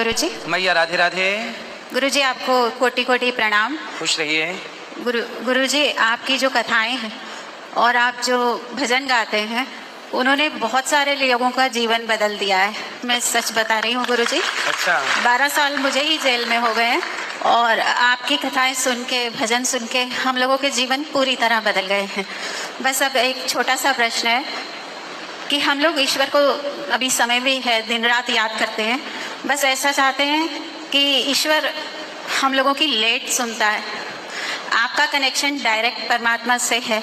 गुरुजी। मैया राधे राधे। गुरुजी आपको कोटि कोटि प्रणाम। खुश रहिए। गुरुजी आपकी जो कथाएं हैं और आप जो भजन गाते हैं उन्होंने बहुत सारे लोगों का जीवन बदल दिया है। मैं सच बता रही हूँ गुरुजी। अच्छा। 12 साल मुझे ही जेल में हो गए हैं और आपकी कथाएं सुन के, भजन सुन के हम लोगों के जीवन पूरी तरह बदल गए हैं। बस अब एक छोटा सा प्रश्न है कि हम लोग ईश्वर को, अभी समय भी है, दिन रात याद करते हैं, बस ऐसा चाहते हैं कि ईश्वर हम लोगों की लेट सुनता है। आपका कनेक्शन डायरेक्ट परमात्मा से है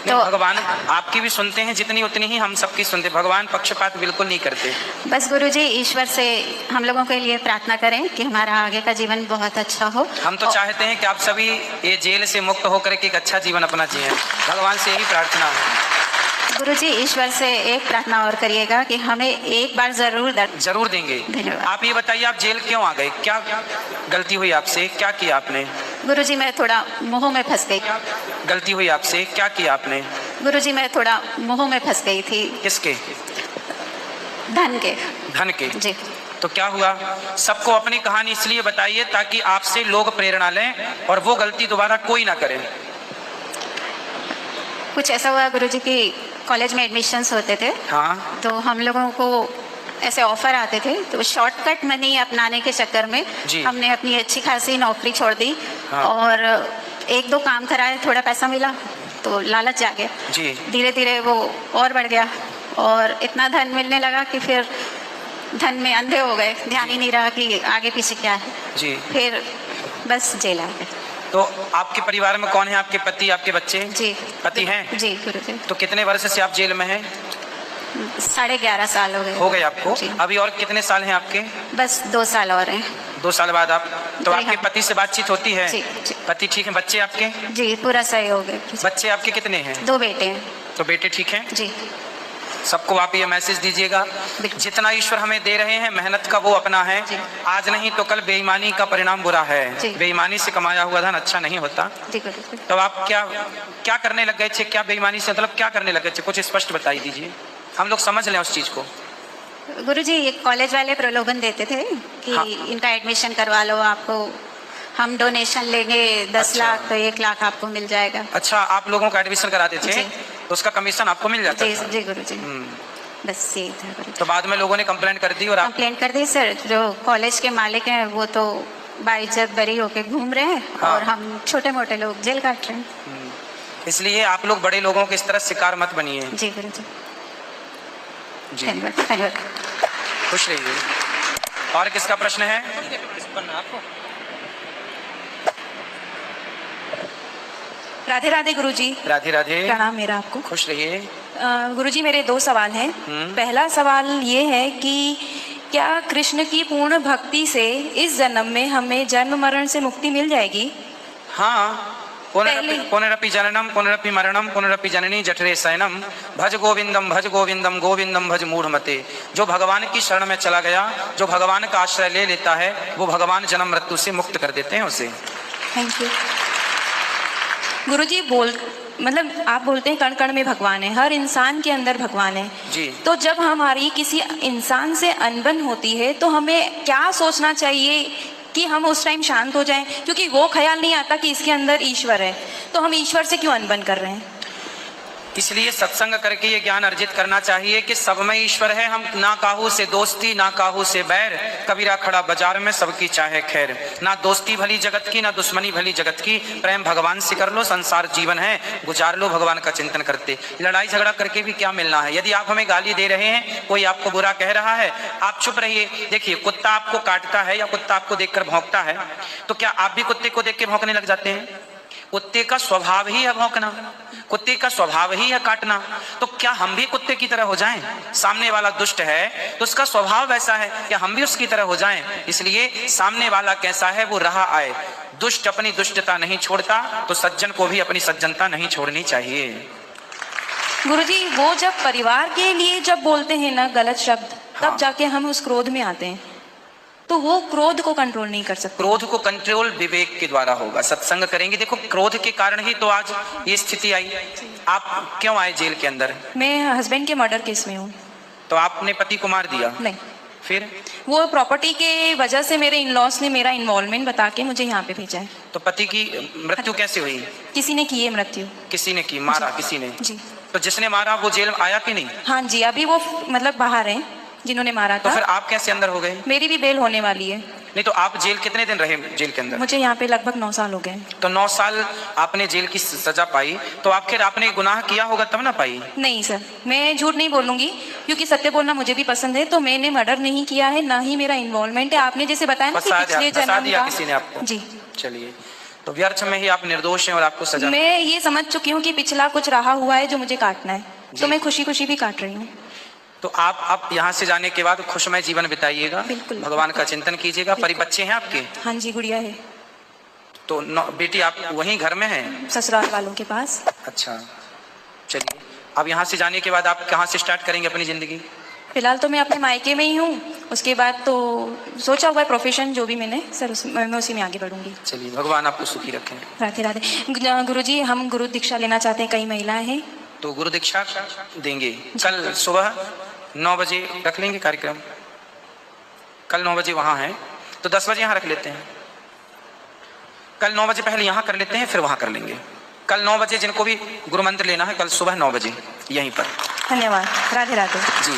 तो भगवान आपकी भी सुनते हैं, जितनी उतनी ही हम सबकी सुनते। भगवान पक्षपात बिल्कुल नहीं करते। बस गुरुजी ईश्वर से हम लोगों के लिए प्रार्थना करें कि हमारा आगे का जीवन बहुत अच्छा हो। हम तो चाहते हैं कि आप सभी ये जेल से मुक्त होकर के एक अच्छा जीवन अपना जिए। भगवान से यही प्रार्थना है। गुरुजी ईश्वर से एक प्रार्थना और करिएगा कि हमें एक बार जरूर देंगे। धन्यवाद। आप ये बताइए, आप जेल क्यों आ गए? क्या गलती हुई आपसे? क्या किया आपने? गुरुजी मैं थोड़ा मोह में फंस गई। गलती हुई आपसे? क्या किया आपने? गुरुजी मैं थोड़ा मोह में फंस गई थी। किसके? धन के। धन के? जी। तो क्या हुआ? सबको अपनी कहानी इसलिए बताइए ताकि आपसे लोग प्रेरणा लें और वो गलती दोबारा कोई ना करे। कुछ ऐसा हुआ गुरुजी कि कॉलेज में एडमिशन्स होते थे। हाँ। तो हम लोगों को ऐसे ऑफर आते थे, तो शॉर्टकट मनी अपनाने के चक्कर में हमने अपनी अच्छी खासी नौकरी छोड़ दी। हाँ। और एक दो काम कराए, थोड़ा पैसा मिला तो लालच जागे, धीरे धीरे वो और बढ़ गया और इतना धन मिलने लगा कि फिर धन में अंधे हो गए, ध्यान ही नहीं रहा कि आगे पीछे क्या है जी। फिर बस जेल आ गए। तो आपके परिवार में कौन है? आपके पति, आपके बच्चे? जी। पति हैं? जी गुरुजी। तो कितने वर्ष से आप जेल में हैं? 11.5 साल हो गए आपको? अभी और कितने साल हैं आपके? बस 2 साल और हैं। 2 साल बाद आप तो आपके पति से बातचीत होती है? जी। पति ठीक है? बच्चे आपके? जी पूरा सहयोग है। बच्चे आपके कितने हैं? 2 बेटे हैं। तो बेटे ठीक हैं? जी। सबको आप ये मैसेज दीजिएगा, जितना ईश्वर हमें दे रहे हैं मेहनत का वो अपना है। आज नहीं तो कल बेईमानी का परिणाम बुरा है। बेईमानी से कमाया हुआ धन अच्छा नहीं होता। तो आप क्या करने लग गए थे? क्या बेईमानी से मतलब क्या करने लगे थे? कुछ स्पष्ट बताई दीजिए, हम लोग समझ लें उस चीज को। गुरुजी ये कॉलेज वाले प्रलोभन देते थे कि हाँ। इनका एडमिशन करवा लो, आपको हम डोनेशन लेंगे 10 लाख तो 1 लाख आपको मिल जाएगा। अच्छा, आप लोगों का एडमिशन कराते थे तो उसका कमीशन आपको मिल जाता था? जी गुरुजी। बस यही था गुरुजी। तो बाद में लोगों ने कंप्लेंट कर दी? और कंप्लेंट कर दी सर। जो कॉलेज के मालिक हैं वो तो बाइज्जत बरी होके घूम रहे हैं। हाँ। और हम छोटे मोटे लोग जेल काट रहे हैं। इसलिए आप लोग बड़े लोगों के इस तरह शिकार मत बनिए। जी गुरुजी। जी धन्यवाद। खुश रहिए। और किसका प्रश्न है? राधे राधे गुरुजी। राधे राधे। प्रणाम मेरा आपको। खुश रहिए। गुरुजी मेरे 2 सवाल हैं। पहला सवाल ये है कि क्या कृष्ण की पूर्ण भक्ति से इस जन्म में हमें जन्म मरण से मुक्ति मिल जाएगी? हाँ। पुनरपि जननम पुनरपि मरणम पुनरपि जननी जठरे शयनम भज गोविंदम गोविंदम भज मूढ़मते। जो भगवान की शरण में चला गया, जो भगवान का आश्रय ले लेता है, वो भगवान जन्म मृत्यु से मुक्त कर देते हैं उसे। थैंक यू गुरुजी। मतलब आप बोलते हैं कण कण में भगवान है, हर इंसान के अंदर भगवान है जी। तो जब हमारी किसी इंसान से अनबन होती है तो हमें क्या सोचना चाहिए कि हम उस टाइम शांत हो जाएं? क्योंकि वो ख्याल नहीं आता कि इसके अंदर ईश्वर है, तो हम ईश्वर से क्यों अनबन कर रहे हैं? इसलिए सत्संग करके ये ज्ञान अर्जित करना चाहिए कि सब में ईश्वर है। हम ना काहू से दोस्ती ना काहू से बैर, कबीरा खड़ा बाजार में सबकी चाहे खैर। ना दोस्ती भली जगत की ना दुश्मनी भली जगत की, प्रेम भगवान से कर लो, संसार जीवन है गुजार लो भगवान का चिंतन करते। लड़ाई झगड़ा करके भी क्या मिलना है? यदि आप हमें गाली दे रहे हैं, कोई आपको बुरा कह रहा है, आप चुप रहिए। देखिए कुत्ता आपको काटता है या कुत्ता आपको देखकर भौंकता है, तो क्या आप भी कुत्ते को देख के भौंकने लग जाते हैं? कुत्ते का स्वभाव ही है भौंकना, कुत्ते का स्वभाव ही है काटना। तो क्या हम भी कुत्ते की तरह हो जाएं? सामने वाला दुष्ट है तो उसका स्वभाव वैसा है, क्या हम भी उसकी तरह हो जाएं? इसलिए सामने वाला कैसा है वो रहा आए। दुष्ट अपनी दुष्टता नहीं छोड़ता तो सज्जन को भी अपनी सज्जनता नहीं छोड़नी चाहिए। गुरुजी वो जब परिवार के लिए जब बोलते हैं ना गलत शब्द, तब जाके हम उस क्रोध में आते हैं, तो वो क्रोध को कंट्रोल नहीं कर सकते। क्रोध को कंट्रोल विवेक के द्वारा होगा। सत्संग करेंगे। देखो क्रोध के कारण ही तो आज ये स्थिति आई। आप क्यों आए जेल के अंदर? मैं हस्बैंड के मर्डर केस में हूँ। तो आपने पति को मार दिया? नहीं। फिर वो प्रॉपर्टी के वजह से मेरे इन लॉस ने मेरा इन्वॉल्वमेंट बता के मुझे यहाँ पे भेजा है। तो पति की मृत्यु कैसे हुई? किसी ने की है मृत्यु। किसी ने की, मारा किसी ने? जी। तो जिसने मारा वो जेल आया कि नहीं? हाँ जी, अभी वो मतलब बाहर हैं जिन्होंने मारा तो था। फिर आप कैसे अंदर हो गए? मेरी भी बेल होने वाली है। नहीं तो आप जेल कितने दिन रहे जेल के अंदर? मुझे यहाँ पे लगभग 9 साल हो गए। तो 9 साल आपने जेल की सजा पाई, तो आखिर आपने गुनाह किया होगा तब ना पाई? नहीं सर, मैं झूठ नहीं बोलूंगी क्योंकि सत्य बोलना मुझे भी पसंद है। तो मैंने मर्डर नहीं किया है, ना ही मेरा इन्वॉल्वमेंट है। आपने जैसे बताया ना कि पिछले फंसा जन्म दिया का। किसी ने आपको? जी। चलिए, तो व्यर्थ में ही आप निर्दोष हैं और आपको सजा। मैं ये समझ चुकी हूँ कि पिछला कुछ रहा हुआ है जो मुझे काटना है, तो मैं खुशी खुशी भी काट रही हूँ। तो आप यहाँ से जाने के बाद खुशमय जीवन बिताइएगा, बिल्कुल। भगवान का चिंतन कीजिएगा। परि बच्चे हैं आपके? हाँ जी, गुड़िया है। तो बेटी आप वहीं घर में हैं? ससुराल वालों के पास। अच्छा, चलिए, अब यहाँ से जाने के बाद आप कहाँ से स्टार्ट करेंगे अपनी जिंदगी? फिलहाल तो मैं अपने मायके में ही हूँ, उसके बाद तो सोचा हुआ है प्रोफेशन जो भी मैंने सर मैं उसी में आगे बढ़ूंगी। चलिए, भगवान आपको सुखी रखें। राधे राधे। गुरुजी, हम गुरु दीक्षा लेना चाहते हैं, कई महिलाएं हैं। तो गुरु दीक्षा देंगे कल सुबह 9 बजे रख लेंगे कार्यक्रम। कल 9 बजे वहाँ है, तो 10 बजे यहाँ रख लेते हैं। कल 9 बजे पहले यहाँ कर लेते हैं, फिर वहाँ कर लेंगे। कल 9 बजे जिनको भी गुरु मंत्र लेना है, कल सुबह 9 बजे यहीं पर। धन्यवाद। राधे राधे। जी।